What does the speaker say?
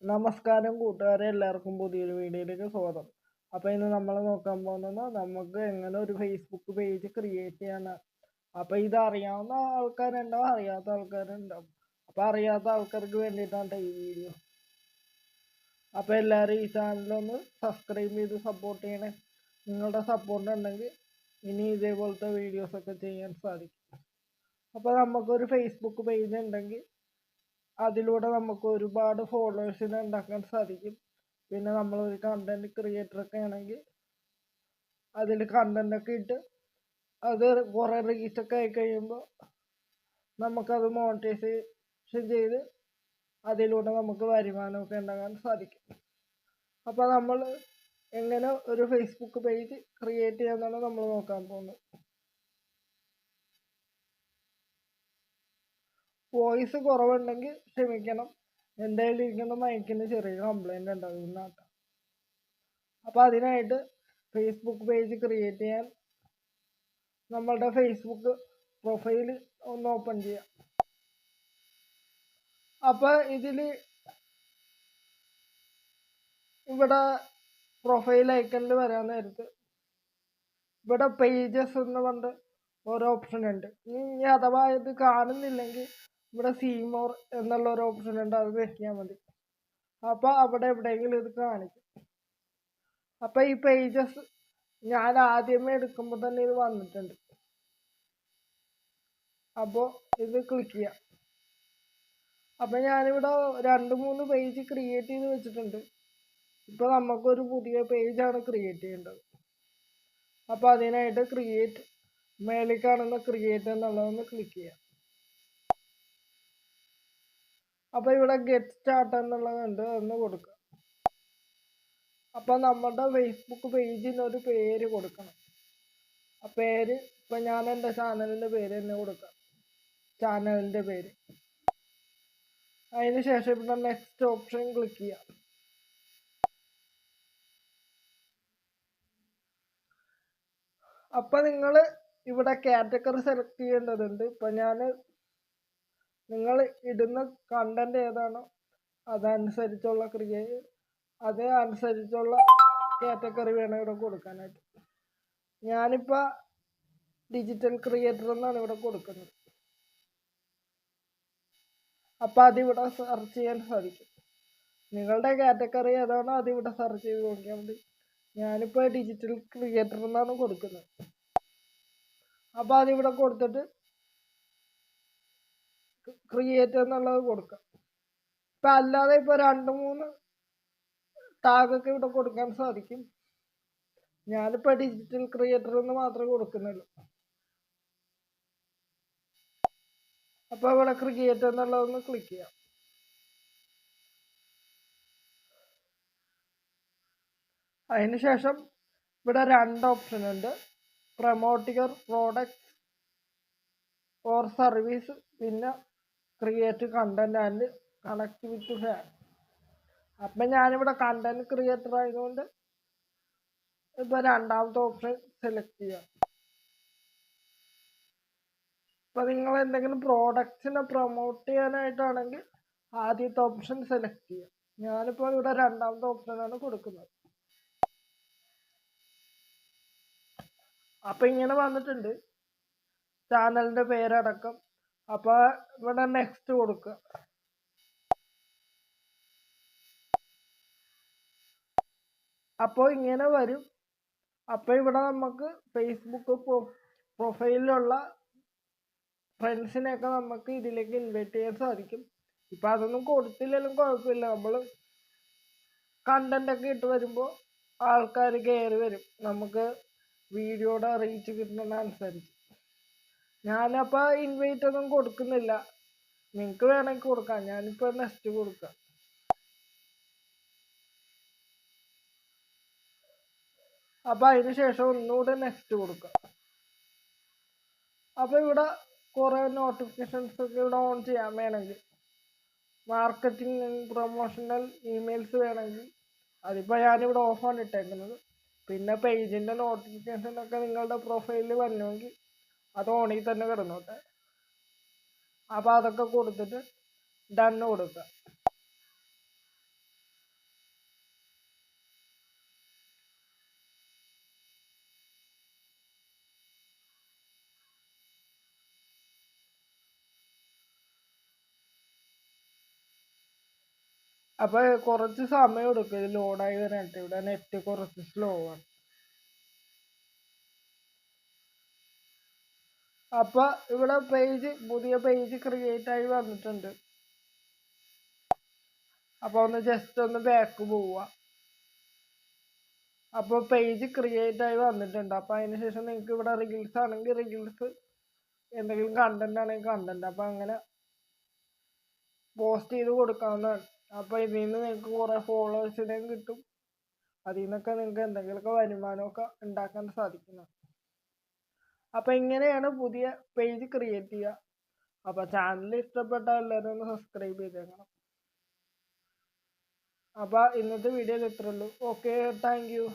നമസ്കാരം കൂട്ടുകാരെ, എല്ലാവർക്കും പുതിയൊരു വീഡിയോയിലേക്ക് സ്വാഗതം. അപ്പോൾ ഇന്ന് നമ്മൾ നോക്കാൻ പോകുന്നത് നമുക്ക് എങ്ങനെ ഒരു ഫേസ്ബുക്ക് പേജ് ക്രിയേറ്റ് ചെയ്യാനാണ്. അപ്പോൾ ഇത് അറിയാവുന്ന ആൾക്കാരുണ്ടാവും, അറിയാത്ത ആൾക്കാരുണ്ടാവും. അപ്പോൾ അറിയാത്ത ആൾക്കാർക്ക് വേണ്ടിയിട്ടാണ് ഈ വീഡിയോ. അപ്പോൾ എല്ലാവരും ഈ ചാനലൊന്ന് സബ്സ്ക്രൈബ് ചെയ്ത് സപ്പോർട്ട് ചെയ്യണേ. നിങ്ങളുടെ സപ്പോർട്ട് ഉണ്ടെങ്കിൽ ഇനി ഇതേപോലത്തെ വീഡിയോസൊക്കെ ചെയ്യാൻ സാധിക്കും. അപ്പോൾ നമുക്കൊരു ഫേസ്ബുക്ക് പേജ് ഉണ്ടെങ്കിൽ അതിലൂടെ നമുക്ക് ഒരുപാട് ഫോളോവേഴ്സിനെ ഉണ്ടാക്കാൻ സാധിക്കും. പിന്നെ നമ്മളൊരു കണ്ടന്റ് ക്രിയേറ്ററൊക്കെ ആണെങ്കിൽ അതിൽ കണ്ടന്റൊക്കെ ഇട്ട് അത് കുറേ റീച്ചൊക്കെ ആയി കഴിയുമ്പോൾ നമുക്കത് മോണിറ്റൈസേഷൻ ചെയ്ത് അതിലൂടെ നമുക്ക് വരുമാനമൊക്കെ ഉണ്ടാക്കാൻ സാധിക്കും. അപ്പോൾ നമ്മൾ എങ്ങനെ ഒരു ഫേസ്ബുക്ക് പേജ് ക്രിയേറ്റ് ചെയ്യാമെന്നാണ് നമ്മൾ നോക്കാൻ പോകുന്നത്. വോയിസ് കുറവുണ്ടെങ്കിൽ ക്ഷമിക്കണം, എൻ്റെ കയ്യിൽ ഇരിക്കുന്ന മൈക്കിന് ചെറിയ കംപ്ലൈൻറ്റ് ഉണ്ടാകുന്നതാണ്. അപ്പോൾ അതിനായിട്ട് ഫേസ്ബുക്ക് പേജ് ക്രിയേറ്റ് ചെയ്യാൻ നമ്മളുടെ ഫേസ്ബുക്ക് പ്രൊഫൈൽ ഒന്ന് ഓപ്പൺ ചെയ്യാം. അപ്പോൾ ഇവിടെ പ്രൊഫൈൽ ഐക്കണിൽ വരാൻ നേരത്ത് ഇവിടെ പേജസ് എന്ന് പറഞ്ഞിട്ട് ഓരോ ഓപ്ഷൻ ഉണ്ട്. ഇനി അഥവാ ഇത് കാണുന്നില്ലെങ്കിൽ ഇവിടെ സീമോർ എന്നുള്ള ഒരു ഓപ്ഷൻ ഉണ്ട്, അത് വെക്കാൻ മതി. അപ്പോൾ അവിടെ എവിടെയെങ്കിലും ഇത് കാണിക്കും. അപ്പോൾ ഈ പേജസ് ഞാൻ ആദ്യമേ എടുക്കുമ്പോൾ തന്നെ ഇത് വന്നിട്ടുണ്ട്. അപ്പോൾ ഇത് ക്ലിക്ക് ചെയ്യാം. അപ്പോൾ ഞാനിവിടെ 2-3 പേജ് ക്രിയേറ്റ് ചെയ്ത് വെച്ചിട്ടുണ്ട്. ഇപ്പോൾ നമുക്കൊരു പുതിയ പേജാണ് ക്രിയേറ്റ് ചെയ്യേണ്ടത്. അപ്പോൾ അതിനായിട്ട് ക്രിയേറ്റ്, മേളിൽ കാണുന്ന ക്രിയേറ്റ് എന്നുള്ളതൊന്ന് ക്ലിക്ക് ചെയ്യാം. അപ്പോൾ ഇവിടെ ഗെറ്റ് സ്റ്റാർട്ട് എന്നുള്ളതുണ്ട്, അതൊന്ന് കൊടുക്കുക. അപ്പോൾ നമ്മുടെ ഫേസ്ബുക്ക് പേജിന് ഒരു പേര് കൊടുക്കണം. ആ പേര് ഇപ്പം ഞാൻ എൻ്റെ ചാനലിൻ്റെ പേര് തന്നെ കൊടുക്കാം, ചാനലിൻ്റെ പേര്. അതിന് ശേഷം ഇവിടെ നെക്സ്റ്റ് ഓപ്ഷൻ ക്ലിക്ക് ചെയ്യാം. അപ്പം നിങ്ങൾ ഇവിടെ കാറ്റഗറി സെലക്ട് ചെയ്യേണ്ടതുണ്ട്. ഇപ്പം നിങ്ങൾ ഇടുന്ന കണ്ടന്റ് ഏതാണോ അതനുസരിച്ചുള്ള അതനുസരിച്ചുള്ള കാറ്റഗറി വേണം ഇവിടെ കൊടുക്കാനായിട്ട്. ഞാനിപ്പോൾ ഡിജിറ്റൽ ക്രിയേറ്റർ എന്നാണ് ഇവിടെ കൊടുക്കുന്നത്. അപ്പം അതിവിടെ സെർച്ച് ചെയ്യാൻ സാധിക്കും. നിങ്ങളുടെ കാറ്റഗറി ഏതാണോ അതിവിടെ സെർച്ച് ചെയ്ത് നോക്കിയാൽ മതി. ഞാനിപ്പോൾ ഡിജിറ്റൽ ക്രിയേറ്റർ എന്നാണ് കൊടുക്കുന്നത്. അപ്പോൾ അതിവിടെ കൊടുത്തിട്ട് ക്രിയേറ്റ് എന്നുള്ളത് കൊടുക്കാം. ഇപ്പം അല്ലാതെ ഇപ്പോൾ 2-3 ടാഗൊക്കെ ഇവിടെ കൊടുക്കാൻ സാധിക്കും. ഞാനിപ്പോൾ ഡിജിറ്റൽ ക്രിയേറ്റർ എന്ന് മാത്രമേ കൊടുക്കുന്നുള്ളൂ. അപ്പോൾ ഇവിടെ ക്രിയേറ്റ് എന്നുള്ളതൊന്ന് ക്ലിക്ക് ചെയ്യാം. അതിനുശേഷം ഇവിടെ 2 ഓപ്ഷൻ ഉണ്ട്, promote your product or service, പിന്നെ create content and connect with fan. അപ്പം ഞാനിവിടെ കണ്ടന്റ് ക്രിയേറ്റർ ആയതുകൊണ്ട് ഇപ്പോൾ 2ാമത്തെ ഓപ്ഷൻ സെലക്ട് ചെയ്യാം. ഇപ്പം നിങ്ങൾ എന്തെങ്കിലും പ്രോഡക്റ്റ്സിനെ പ്രൊമോട്ട് ചെയ്യാനായിട്ടാണെങ്കിൽ ആദ്യത്തെ ഓപ്ഷൻ സെലക്ട് ചെയ്യാം. ഞാനിപ്പോൾ ഇവിടെ 2ാമത്തെ ഓപ്ഷനാണ് കൊടുക്കുന്നത്. അപ്പം ഇങ്ങനെ വന്നിട്ടുണ്ട് ചാനലിൻ്റെ പേരടക്കം. അപ്പോൾ ഇവിടെ നെക്സ്റ്റ് കൊടുക്കുക. അപ്പോൾ ഇങ്ങനെ വരും. അപ്പോൾ ഇവിടെ നമുക്ക് ഫേസ്ബുക്ക് പ്രൊഫൈലിലുള്ള ഫ്രണ്ട്സിനെയൊക്കെ നമുക്ക് ഇതിലേക്ക് ഇൻവൈറ്റ് ചെയ്യാൻ സാധിക്കും. ഇപ്പം അതൊന്നും കൊടുത്തില്ലെങ്കിലും കുഴപ്പമില്ല, നമ്മൾ കണ്ടൻ്റൊക്കെ ഇട്ട് വരുമ്പോൾ ആൾക്കാർ കയറി വരും, നമുക്ക് വീഡിയോയുടെ റീച്ച് കിട്ടുന്നതനുസരിച്ച്. ഞാനപ്പോൾ ഇൻവൈറ്റ് ഒന്നും കൊടുക്കുന്നില്ല, നിങ്ങൾക്ക് വേണമെങ്കിൽ കൊടുക്കാം. ഞാനിപ്പോൾ നെക്സ്റ്റ് കൊടുക്കാം. അപ്പോൾ അതിന് ശേഷം ഒന്നുകൂടെ നെക്സ്റ്റ് കൊടുക്കുക. അപ്പോൾ ഇവിടെ കുറേ നോട്ടിഫിക്കേഷൻസ് ഒക്കെ ഇവിടെ ഓൺ ചെയ്യാൻ വേണമെങ്കിൽ, മാർക്കറ്റിംഗ് പ്രൊമോഷണൽ ഇമെയിൽസ് വേണമെങ്കിൽ അതിപ്പോൾ ഞാനിവിടെ ഓഫാണ് ഇട്ടേക്കുന്നത്. പിന്നെ പേജിൻ്റെ നോട്ടിഫിക്കേഷനൊക്കെ നിങ്ങളുടെ പ്രൊഫൈലിൽ വരണമെങ്കിൽ അത് ഓണിൽ തന്നെ കിടന്നോട്ടെ. അപ്പോൾ അതൊക്കെ കൊടുത്തിട്ട് ഡൺ കൊടുക്കുക. അപ്പൊ കുറച്ച് സമയം എടുക്കും ഇത് ലോഡായി വരാനായിട്ട്. ഇവിടെ നെറ്റ് കുറച്ച് സ്ലോ ആണ്. അപ്പൊ ഇവിടെ പുതിയ പേജ് ക്രിയേറ്റ് ആയി വന്നിട്ടുണ്ട്. അപ്പൊ ഒന്ന് ജസ്റ്റ് ഒന്ന് ബാക്ക് പോവുക. അപ്പൊ പേജ് ക്രിയേറ്റ് ആയി വന്നിട്ടുണ്ട്. അപ്പൊ അതിനുശേഷം നിങ്ങൾക്ക് ഇവിടെ റീൽസ് ആണെങ്കിൽ റീൽസ്, എന്തെങ്കിലും കണ്ടന്റ് ആണെങ്കിൽ കണ്ടന്റ്, അപ്പൊ അങ്ങനെ പോസ്റ്റ് ചെയ്ത് കൊടുക്കാവുന്നതാണ്. അപ്പൊ ഇതിൽ നിന്ന് നിങ്ങൾക്ക് കുറെ ഫോളോവേഴ്സിനെയും കിട്ടും. അതിൽ നിന്നൊക്കെ നിങ്ങൾക്ക് എന്തെങ്കിലുമൊക്കെ വരുമാനമൊക്കെ ഉണ്ടാക്കാൻ സാധിക്കുന്നതാണ്. അപ്പൊ ഇങ്ങനെയാണ് പുതിയ പേജ് ക്രിയേറ്റ് ചെയ്യുക. അപ്പൊ ചാനൽ ഇഷ്ടപ്പെട്ട എല്ലാവരും ഒന്ന് സബ്സ്ക്രൈബ് ചെയ്തേക്കണം. അപ്പൊ ഇന്നത്തെ വീഡിയോയിൽ ഇത്രേ ഉള്ളൂ. Okay, thank you.